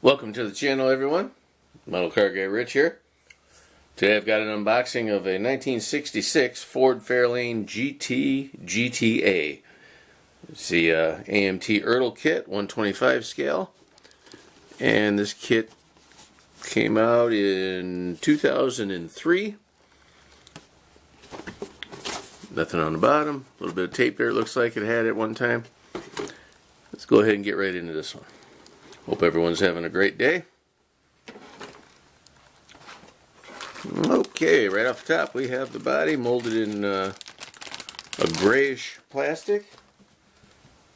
Welcome to the channel, everyone. Model Car Guy Rich here. Today I've got an unboxing of a 1966 Ford Fairlane GT GTA. It's the AMT Ertl kit, 125 scale. And this kit came out in 2003. Nothing on the bottom. A little bit of tape there, it looks like it had at one time. Let's go ahead and get right into this one. Hope everyone's having a great day. Okay, right off the top we have the body molded in a grayish plastic.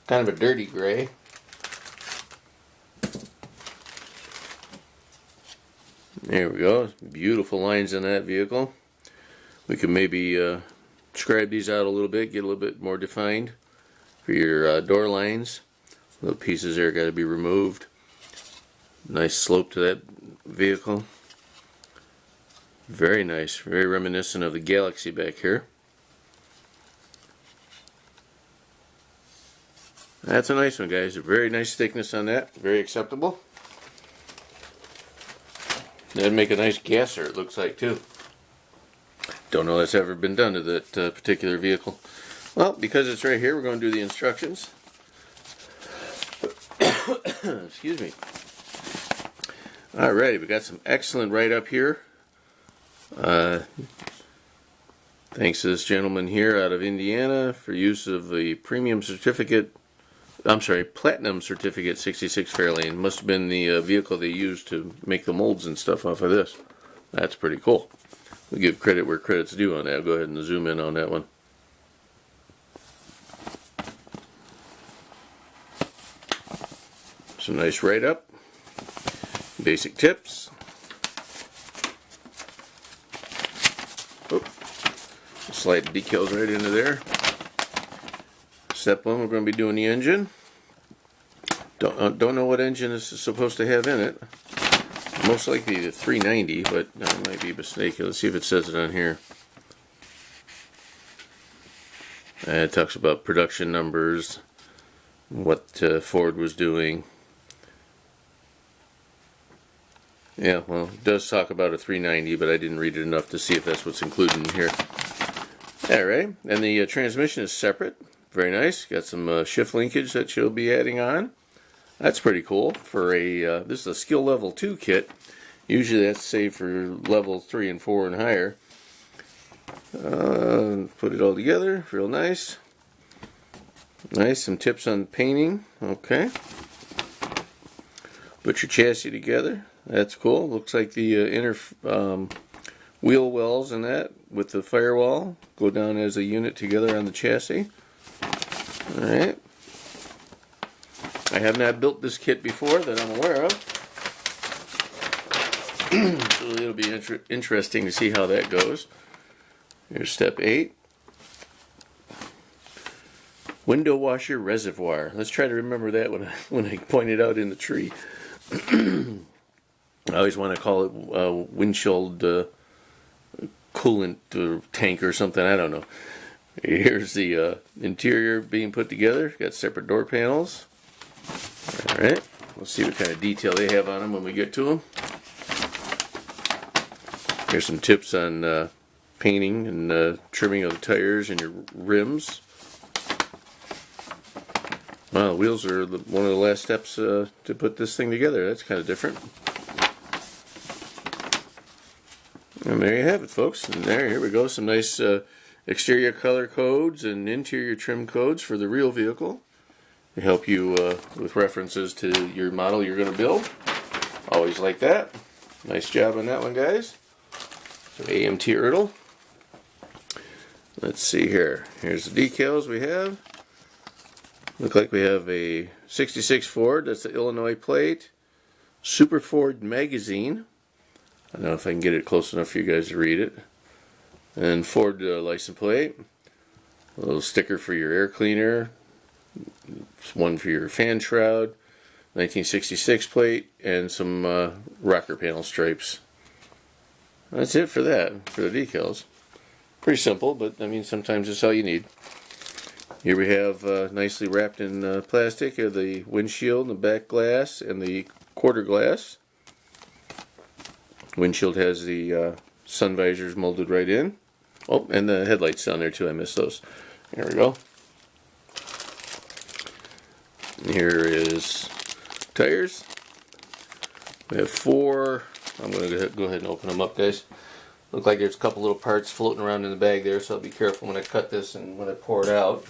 Kind of a dirty gray. There we go. Beautiful lines in that vehicle. We can maybe scribe these out a little bit, get a little bit more defined for your door lines. Little pieces there got to be removed. Nice slope to that vehicle. Very nice, very reminiscent of the Galaxy back here. That's a nice one, guys. A very nice thickness on that. Very acceptable. That'd make a nice gasser, it looks like, too. Don't know that's ever been done to that particular vehicle. Well, because it's right here, we're going to do the instructions. Excuse me. Alrighty, we got some excellent write-up here. Thanks to this gentleman here out of Indiana for use of the Platinum Certificate 66 Fairlane. Must have been the vehicle they used to make the molds and stuff off of this. That's pretty cool. We'll give credit where credit's due on that. I'll go ahead and zoom in on that one. Some nice write-up. Basic tips. Slide the decals right into there. Step one, we're going to be doing the engine. Don't know what engine this is supposed to have in it. Most likely the 390, but that might be mistaken. Let's see if it says it on here. It talks about production numbers, what Ford was doing. Yeah, well, it does talk about a 390, but I didn't read it enough to see if that's what's included in here. Alright, and the transmission is separate. Very nice. Got some shift linkage that you'll be adding on. That's pretty cool. For a this is a skill level 2 kit. Usually that's saved for level 3 and 4 and higher. Put it all together. Real nice. Nice. Some tips on painting. Okay. Put your chassis together. That's cool. Looks like the inner wheel wells and that with the firewall go down as a unit together on the chassis. Alright. I have not built this kit before that I'm aware of. So it'll be interesting to see how that goes. Here's step 8. Window washer reservoir. Let's try to remember that when I point it out in the tree. I always want to call it windshield coolant tank or something. I don't know. Here's the interior being put together. Got separate door panels. Alright. We'll see what kind of detail they have on them when we get to them. Here's some tips on painting and trimming of the tires and your rims. Wow, the wheels are one of the last steps to put this thing together. That's kind of different. And there you have it, folks. And here we go. Some nice exterior color codes and interior trim codes for the real vehicle. They help you with references to your model you're going to build. Always like that. Nice job on that one, guys. So AMT Ertl. Let's see here. Here's the decals we have. Look like we have a 66 Ford. That's the Illinois plate. Super Ford magazine. I don't know if I can get it close enough for you guys to read it. And Ford license plate. A little sticker for your air cleaner. One for your fan shroud. 1966 plate. And some rocker panel stripes. That's it for that, for the decals. Pretty simple, but I mean sometimes it's all you need. Here we have nicely wrapped in plastic the windshield and the back glass and the quarter glass. Windshield has the sun visors molded right in. Oh, and the headlights down there too. I missed those. There we go. And here is tires. We have 4. I'm going to go ahead and open them up, guys. Look like there's a couple little parts floating around in the bag there, so I'll be careful when I cut this and when I pour it out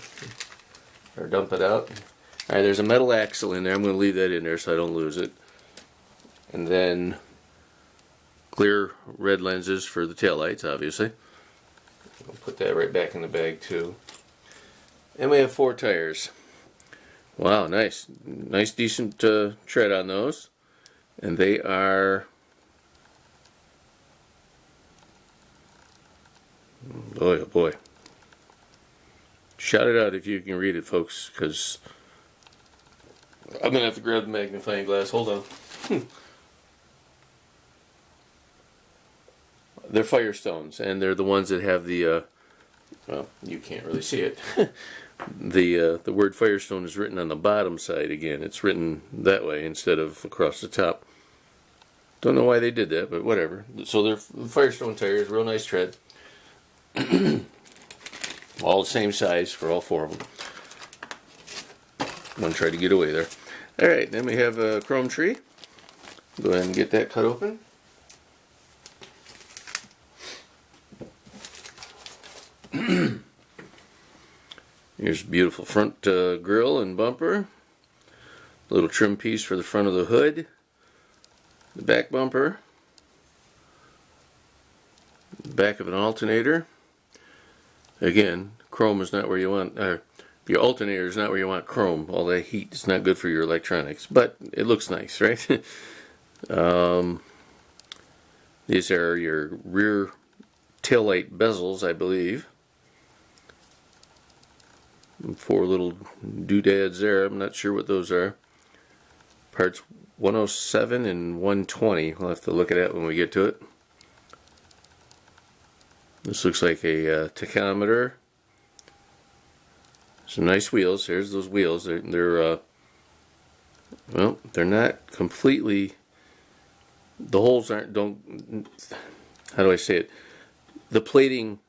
or dump it out. Alright, there's a metal axle in there. I'm going to leave that in there so I don't lose it. And then clear red lenses for the taillights, obviously. I'll put that right back in the bag too. And we have 4 tires. Wow, nice. Nice, decent tread on those. And they are... boy, oh boy. Shout it out if you can read it, folks, because I'm going to have to grab the magnifying glass. Hold on. They're Firestones, and they're the ones that have the, well, you can't really see it. The word Firestone is written on the bottom side again. It's written that way instead of across the top. Don't know why they did that, but whatever. So they're Firestone tires, real nice tread. All the same size for all 4 of them. One tried to get away there. Alright, then we have a chrome tree. Go ahead and get that cut open. Here's a beautiful front grille and bumper. Little trim piece for the front of the hood. The back bumper. Back of an alternator. Again, chrome is not where you want, your alternator is not where you want chrome. All that heat is not good for your electronics, but it looks nice, right? These are your rear taillight bezels, I believe. 4 little doodads there. I'm not sure what those are. Parts 107 and 120. We'll have to look at that when we get to it. This looks like a tachometer. Some nice wheels. Here's those wheels. They're well, they're not completely. The holes aren't. How do I say it? The plating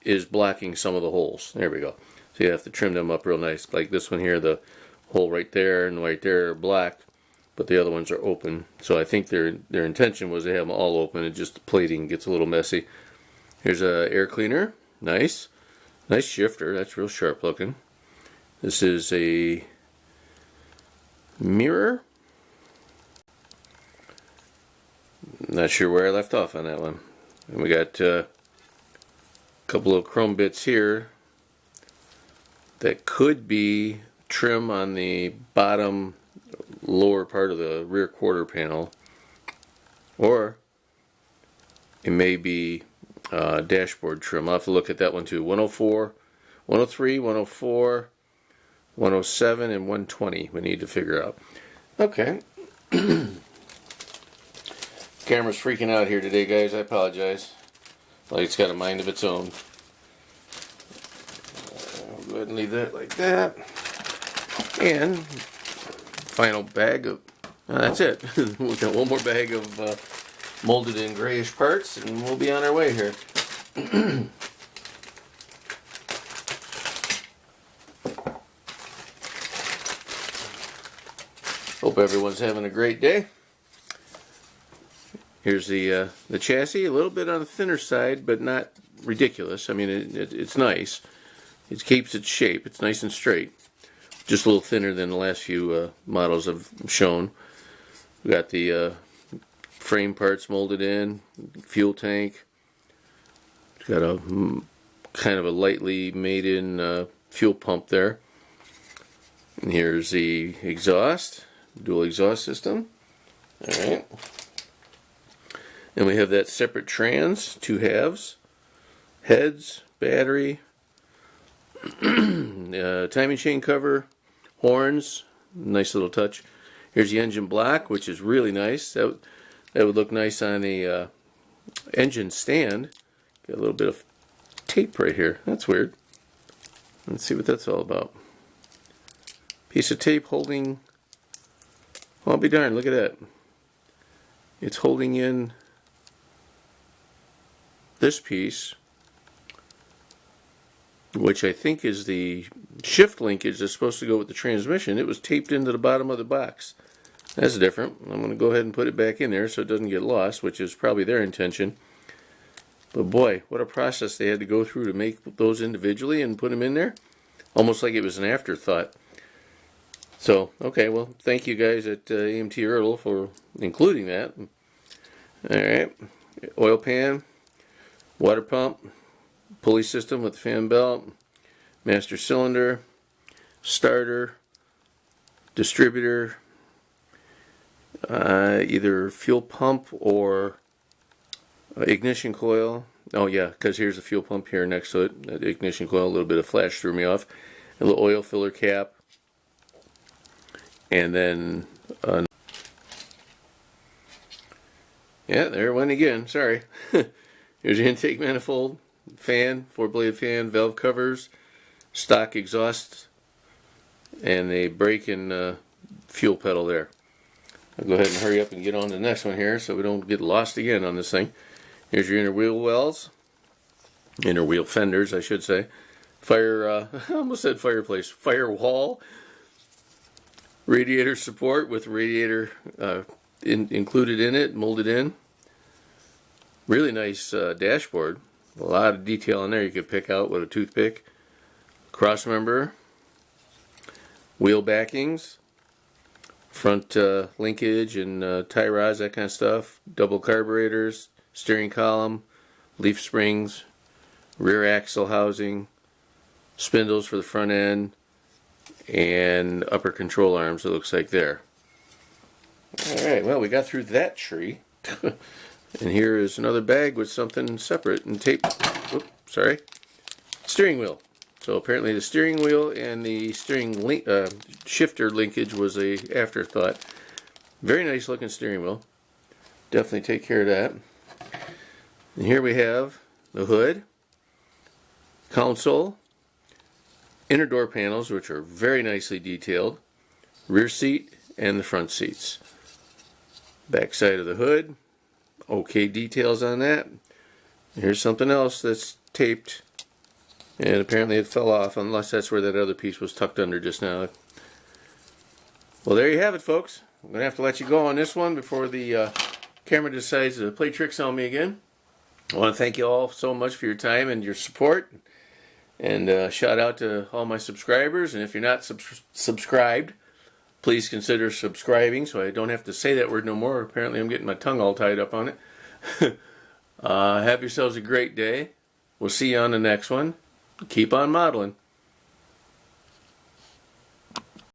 is blocking some of the holes. There we go. So you have to trim them up real nice. Like this one here, the hole right there and right there are black, but the other ones are open. So I think their intention was to have them all open. It just the plating gets a little messy. Here's a air cleaner. Nice. Nice shifter. That's real sharp looking. This is a mirror. Not sure where I left off on that one. And we got a couple of chrome bits here that could be trim on the bottom lower part of the rear quarter panel, or it may be dashboard trim. I'll have to look at that one too. 104, 103, 104, 107, and 120 we need to figure out. Okay. Camera's freaking out here today, guys. I apologize. Like it's got a mind of its own. I'll go ahead and leave that like that. And final bag of, that's it. We've got one more bag of molded in grayish parts, and we'll be on our way here. Hope everyone's having a great day. Here's the chassis, a little bit on the thinner side, but not ridiculous. I mean, it's nice. It keeps its shape. It's nice and straight. Just a little thinner than the last few models I've shown. We got the frame parts molded in, fuel tank. It's got a kind of a lightly made in fuel pump there. And here's the exhaust, dual exhaust system. Alright. And we have that separate trans, 2 halves, heads, battery, timing chain cover, horns, nice little touch. Here's the engine block, which is really nice. That would look nice on a engine stand. Got a little bit of tape right here. That's weird. Let's see what that's all about. Piece of tape holding. Oh, I'll be darned, look at that. it's holding in this piece, which I think is the shift linkage that's supposed to go with the transmission. It was taped into the bottom of the box. That's different. I'm going to go ahead and put it back in there so it doesn't get lost, which is probably their intention. But boy, what a process they had to go through to make those individually and put them in there. Almost like it was an afterthought. So, okay, well, thank you guys at AMT Ertl for including that. Alright, oil pan, water pump, pulley system with fan belt, master cylinder, starter, distributor, either fuel pump or ignition coil. Oh yeah, because here's the fuel pump here next to it. The ignition coil, a little bit of flash threw me off. A little oil filler cap. And then, yeah, there it went again. Sorry. Here's your intake manifold, fan, 4-blade fan, valve covers, stock exhaust, and a brake and fuel pedal there. I'll go ahead and hurry up and get on to the next one here so we don't get lost again on this thing. Here's your inner wheel wells, inner wheel fenders, I should say. I almost said fireplace, firewall. Radiator support with radiator included in it, molded in. Really nice dashboard. A lot of detail in there you could pick out with a toothpick. Cross member, wheel backings, front linkage and tie rods, that kind of stuff. Double carburetors, steering column, leaf springs, rear axle housing, spindles for the front end, and upper control arms, it looks like there. Alright, well, we got through that tree. And here is another bag with something separate and tape. Oops, sorry. Steering wheel. So apparently the steering wheel and the steering shifter linkage was a afterthought. Very nice looking steering wheel. Definitely take care of that. And here we have the hood, console, inner door panels, which are very nicely detailed, rear seat, and the front seats. Back side of the hood, okay details on that. Here's something else that's taped, and apparently it fell off, unless that's where that other piece was tucked under just now. Well, there you have it, folks. I'm going to have to let you go on this one before the camera decides to play tricks on me again. I want to thank you all so much for your time and your support. And shout out to all my subscribers. And if you're not subscribed, please consider subscribing so I don't have to say that word no more. Apparently I'm getting my tongue all tied up on it. Have yourselves a great day. We'll see you on the next one. Keep on modeling.